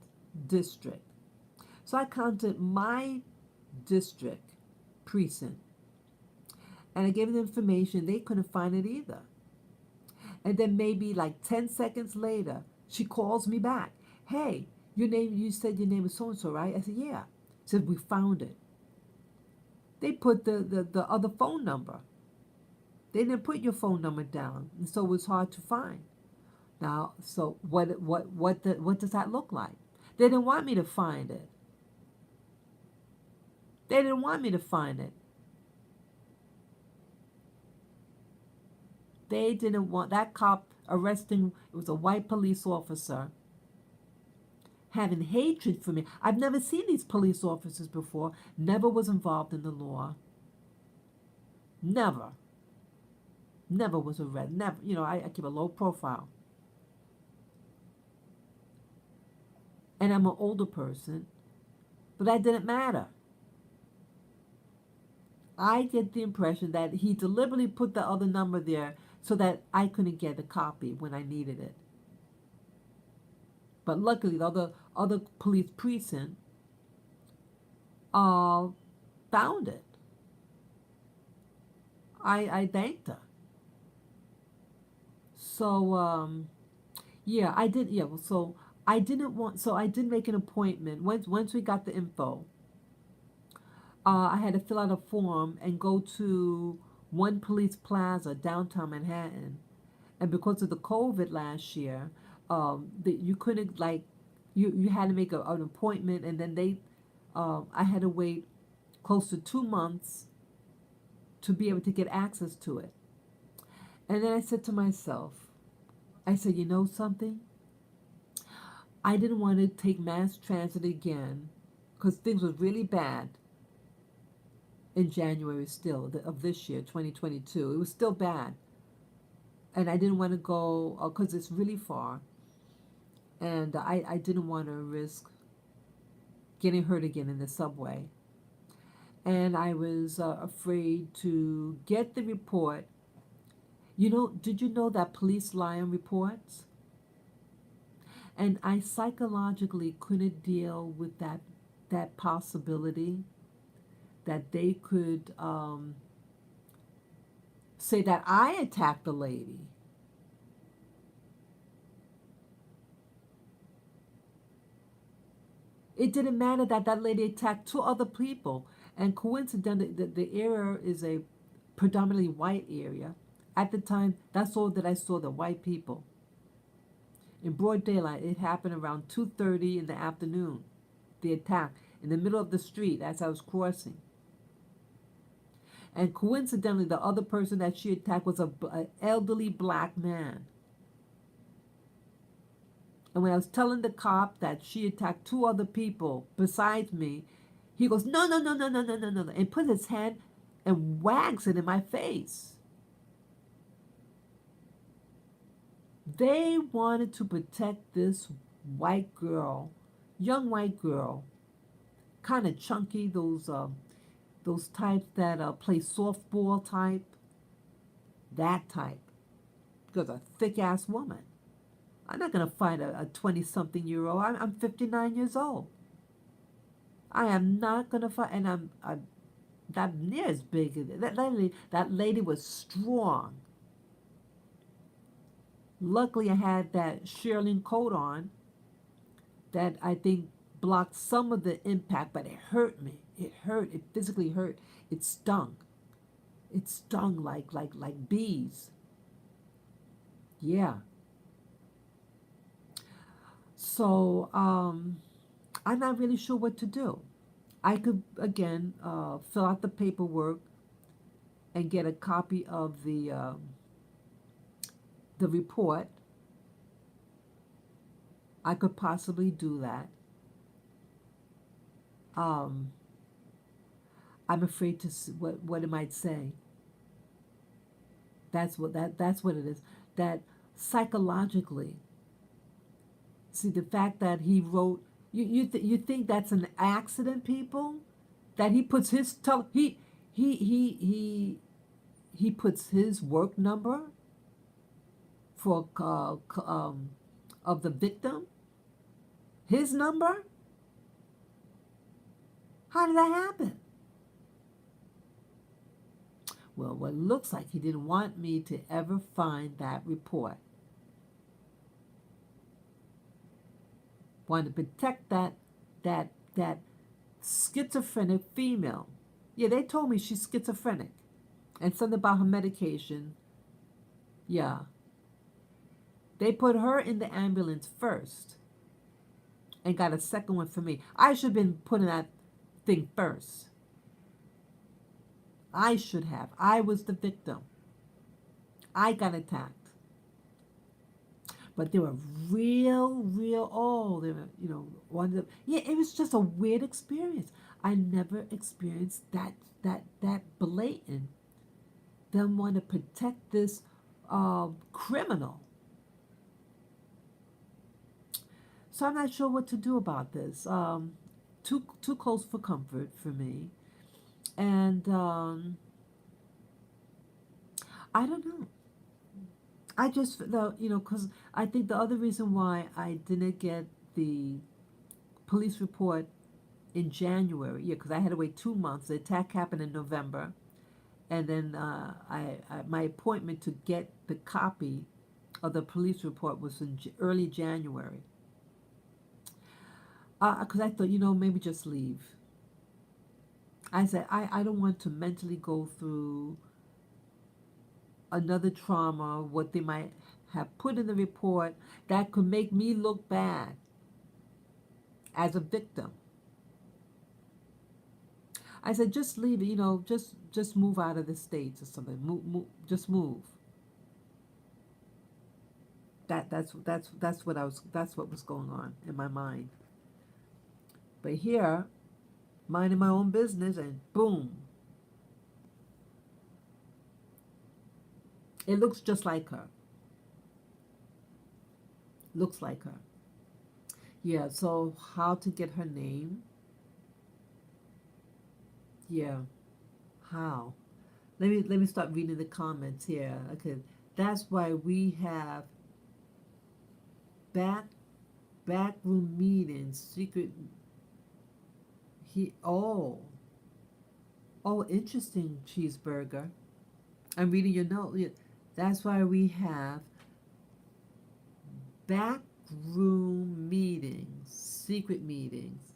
district. So I contacted my district precinct and I gave them information. They couldn't find it either. And then maybe like 10 seconds later, she calls me back. Hey, you said your name is so-and-so, right? I said, yeah. She said, we found it. They put the other phone number. They didn't put your phone number down, and so it was hard to find. Now, so what does that look like? They didn't want me to find it. They didn't want me to find it. They didn't want that cop arresting. It was a white police officer having hatred for me. I've never seen these police officers before. Never was involved in the law. Never was arrested. Never. I keep a low profile. And I'm an older person, but that didn't matter. I get the impression that he deliberately put the other number there so that I couldn't get a copy when I needed it. But luckily, the other police precinct found it. I thanked her. So yeah, I did. Yeah, so I didn't want. So I did make an appointment once we got the info. I had to fill out a form and go to One Police Plaza, downtown Manhattan. And because of the COVID last year, you couldn't you had to make an appointment, and then I had to wait close to 2 months to be able to get access to it. And then I said to myself, I said, you know something? I didn't want to take mass transit again because things were really bad in January still of this year, 2022. It was still bad. And I didn't want to go because it's really far. And I didn't want to risk getting hurt again in the subway. And I was afraid to get the report. Did you know that police lie on reports? And I psychologically couldn't deal with that possibility that they could say that I attacked the lady. It didn't matter that lady attacked 2 other people. And coincidentally, the area is a predominantly white area. At the time, that's all that I saw, the white people. In broad daylight, it happened around 2:30 in the afternoon. The attack in the middle of the street as I was crossing. And coincidentally, the other person that she attacked was an elderly black man. And when I was telling the cop that she attacked 2 other people besides me, he goes, no, no, no, no, no, no, no, no, and put his hand and wags it in my face. They wanted to protect this white girl, young white girl, kind of chunky, those types that play softball type, that type, because a thick-ass woman. I'm not going to fight a 20-something-year-old. I'm 59 years old. I am not going to fight, and I'm not near as big as that lady was strong. Luckily, I had that shearling coat on that I think blocked some of the impact, but it hurt me. It hurt. It physically hurt. It stung. It stung like bees. Yeah. So I'm not really sure what to do. I could again fill out the paperwork and get a copy of the report. I could possibly do that. Um, I'm afraid to see what it might say. That's what it is. That psychologically, see the fact that he wrote. You think that's an accident, people? That he puts his he he he he puts his work number for of the victim, his number. How did that happen? Well, what looks like he didn't want me to ever find that report. Wanted to protect that schizophrenic female. Yeah, they told me she's schizophrenic, and something about her medication. Yeah, they put her in the ambulance first, and got a second one for me. I should have been putting that thing first. I should have. I was the victim. I got attacked. But they were real, oh, they were, one of them. Yeah, it was just a weird experience. I never experienced that blatant. Them want to protect this criminal. So I'm not sure what to do about this. Too close for comfort for me. And I don't know. I just, because I think the other reason why I didn't get the police report in January, yeah, because I had to wait 2 months. The attack happened in November, and then my appointment to get the copy of the police report was in early January. Because I thought, maybe just leave. I said, I don't want to mentally go through another trauma, what they might have put in the report that could make me look bad as a victim. I said, just leave it, just move out of the States or something. Just move. That's what was going on in my mind. But here, minding my own business, and boom. It looks just like her. Looks like her. Yeah, so how to get her name? Yeah, how? Let me start reading the comments here. Okay, that's why we have backroom meetings, secret. Interesting, Cheeseburger. I'm reading your note. Yeah, that's why we have backroom meetings, secret meetings.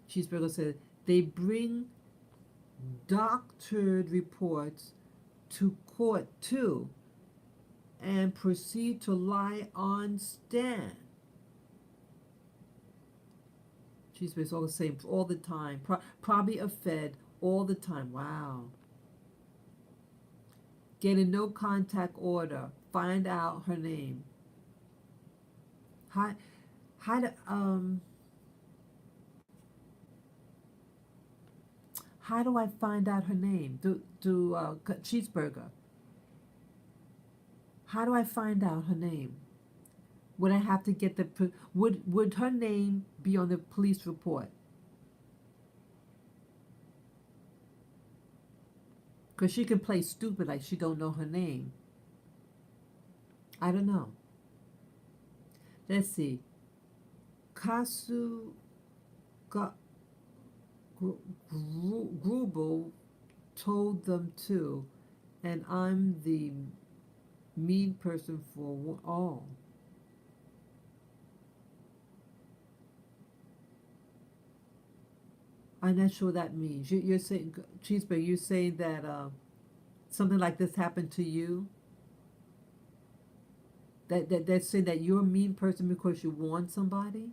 Cheeseburger said they bring doctored reports to court too and proceed to lie on stand. Cheeseburger's all the same all the time. Probably a Fed all the time. Wow. Get a no contact order. Find out her name. How do how do I find out her name? Cheeseburger. How do I find out her name? Would I have to get would her name be on the police report? Because she can play stupid like she don't know her name. I don't know. Let's see. Kasu Grubel told them to, and I'm the mean person for all. I'm not sure what that means. You're saying, Cheeseburger, you're saying that something like this happened to you? That's saying that you're a mean person because you warned somebody?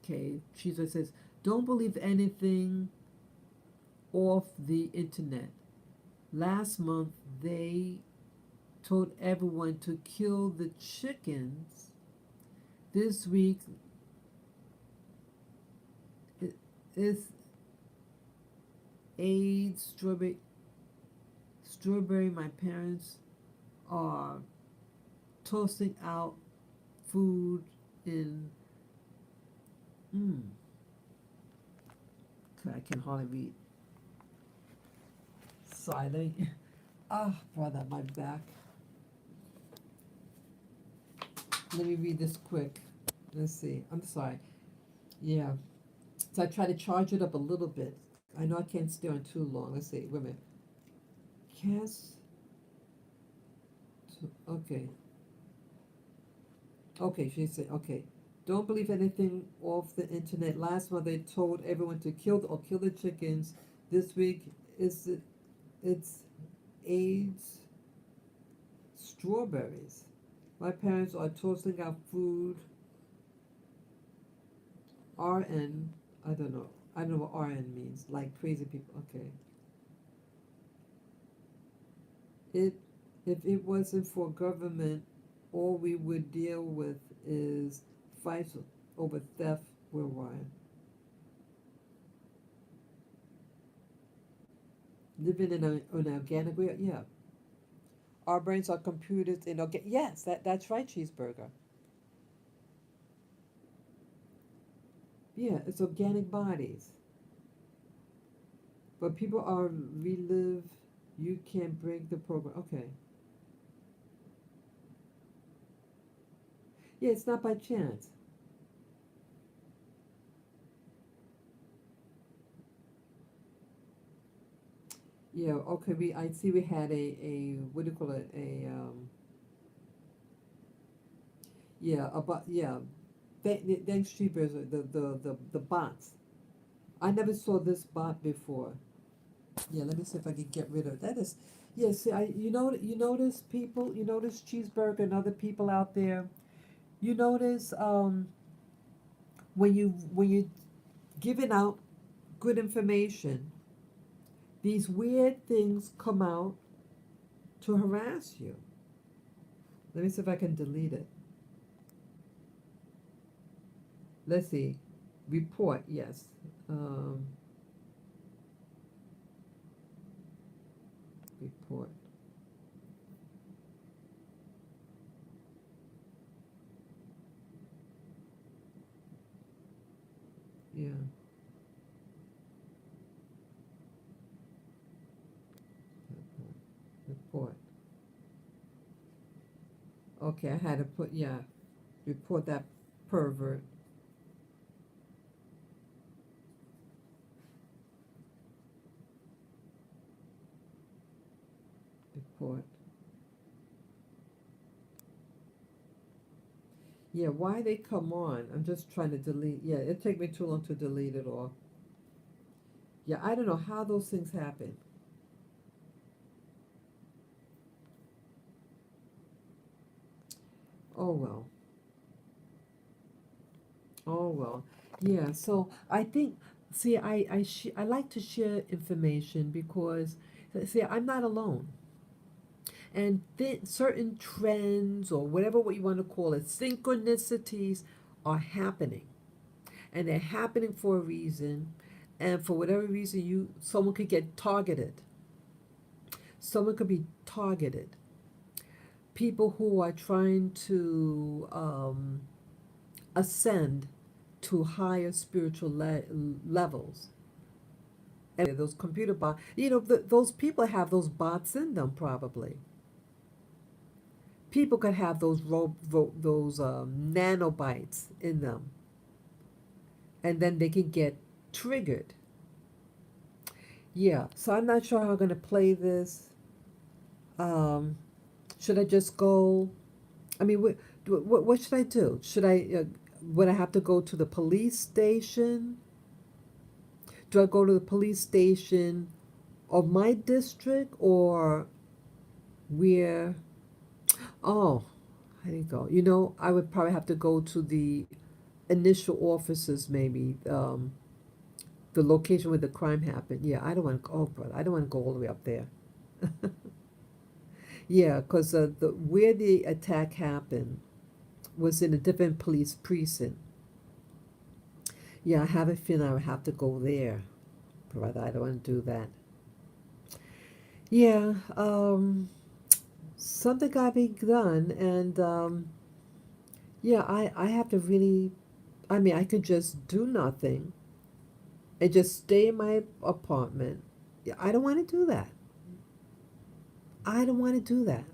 Okay, Cheeseburger says, don't believe anything off the internet. Last month, they told everyone to kill the chickens. This week, it's AIDS, strawberry. My parents are tossing out food in. Mm, I can hardly read. Sorry, brother, my back. Let me read this quick. Let's see. I'm sorry. Yeah. So I try to charge it up a little bit. I know I can't stay on too long. Let's see. Wait a minute. Cast. Okay. Okay, she said, okay. Don't believe anything off the internet. Last month they told everyone to kill the chickens. This week it's AIDS strawberries. My parents are tossing out food. RN, I don't know. I don't know what RN means. Like crazy people. Okay. It if it wasn't for government, all we would deal with is fights over theft worldwide. Living in an organic way, yeah. Our brains are computers in organic. Yes, that's right, cheeseburger. Yeah, it's organic bodies. But people are relive. You can't break the program. Okay. Yeah, it's not by chance. Yeah. Okay. I see. We had a what do you call it? Yeah. About yeah. Thanks, cheapers. The bots. I never saw this bot before. Yeah, let me see if I can get rid of that. Is yeah. See, you notice people. You notice cheeseburger and other people out there. You notice when you giving out good information, these weird things come out to harass you. Let me see if I can delete it. Let's see. Report, yes. Um, report. Yeah. Report. Okay, I had to put, yeah. Report that pervert. Report. Yeah, why they come on? I'm just trying to delete. Yeah, it take me too long to delete it all. Yeah, I don't know how those things happen. Oh well. Oh well. Yeah, so I think see I like to share information because see I'm not alone. And certain trends or whatever what you want to call it, synchronicities are happening. And they're happening for a reason. And for whatever reason someone could get targeted. Someone could be targeted. People who are trying to ascend to higher spiritual levels. And those computer bots, those people have those bots in them probably. People could have those nanobites in them, and then they can get triggered. Yeah, so I'm not sure how I'm gonna play this. Um, should I just go? I mean, what should I do? Would I have to go to the police station? Do I go to the police station of my district or where? Oh, how do you go? You know, I would probably have to go to the initial offices, maybe the location where the crime happened. Yeah, I don't want to. Oh, brother, I don't want to go all the way up there. Yeah, because the where the attack happened was in a different police precinct. Yeah, I have a feeling I would have to go there, brother. I don't want to do that. Yeah, something got to be done, and yeah, I have to really. I mean, I could just do nothing and just stay in my apartment. Yeah, I don't want to do that. I don't want to do that.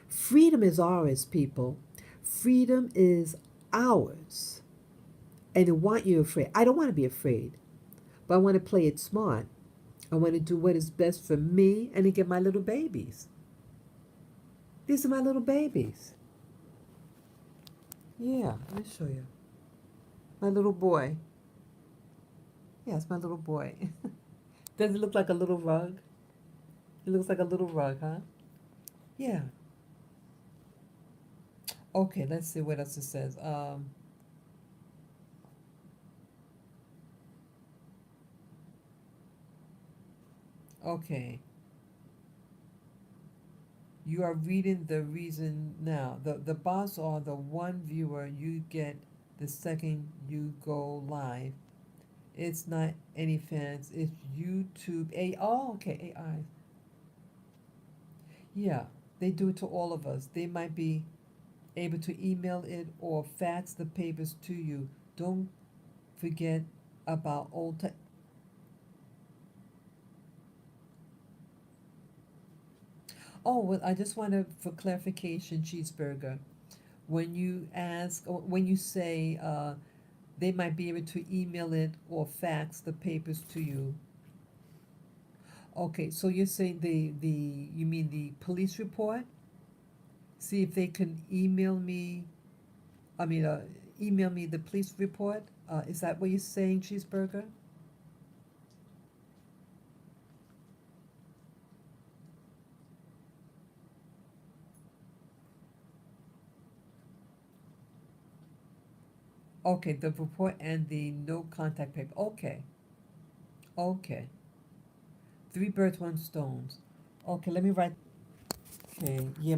Freedom is ours, people. Freedom is ours. And I want you afraid. I don't want to be afraid, but I want to play it smart. I want to do what is best for me and to get my little babies. These are my little babies. Yeah, let me show you. My little boy. Yeah, it's my little boy. Does it look like a little rug? It looks like a little rug, huh? Yeah. Okay, let's see what else it says. Okay. You are reading the reason now. The boss or the one viewer you get the second you go live. It's not any fans. It's YouTube. Oh, okay. AI. Yeah, they do it to all of us. They might be able to email it or fax the papers to you. Don't forget about old time. Oh, well, I just wanted for clarification, cheeseburger. When you ask, or when you say they might be able to email it or fax the papers to you. Okay, so you're saying you mean the police report? See if they can I mean, email me the police report. Is that what you're saying, cheeseburger? Okay, the report and the no contact paper. Okay, okay. Three birds, one stones. Okay, let me write. Okay, yeah,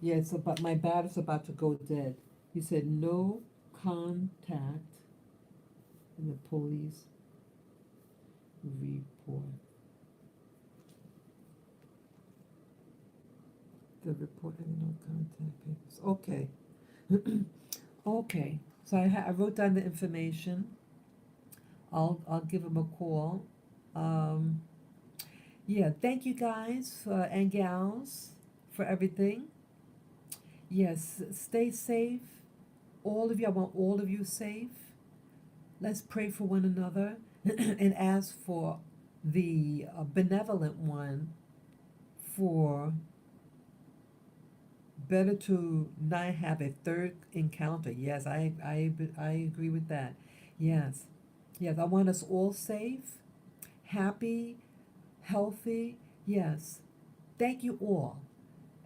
yeah, it's about my battery's about to go dead. He said no contact in the police report. The report and no contact papers. Okay. Okay. So I wrote down the information. I'll give him a call. Um, yeah, thank you guys and gals for everything. Yes, stay safe. All of you, I want all of you safe. Let's pray for one another and ask for the benevolent one for better to not have a third encounter. Yes, I agree with that. Yes, yes, I want us all safe, happy, healthy. Yes, thank you all.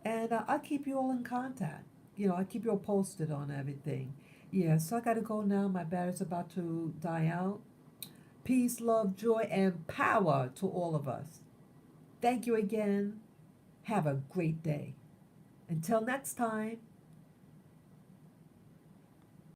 And I'll keep you all in contact. You know, I'll keep you all posted on everything. Yeah, so I got to go now. My battery's about to die out. Peace, love, joy, and power to all of us. Thank you again. Have a great day. Until next time.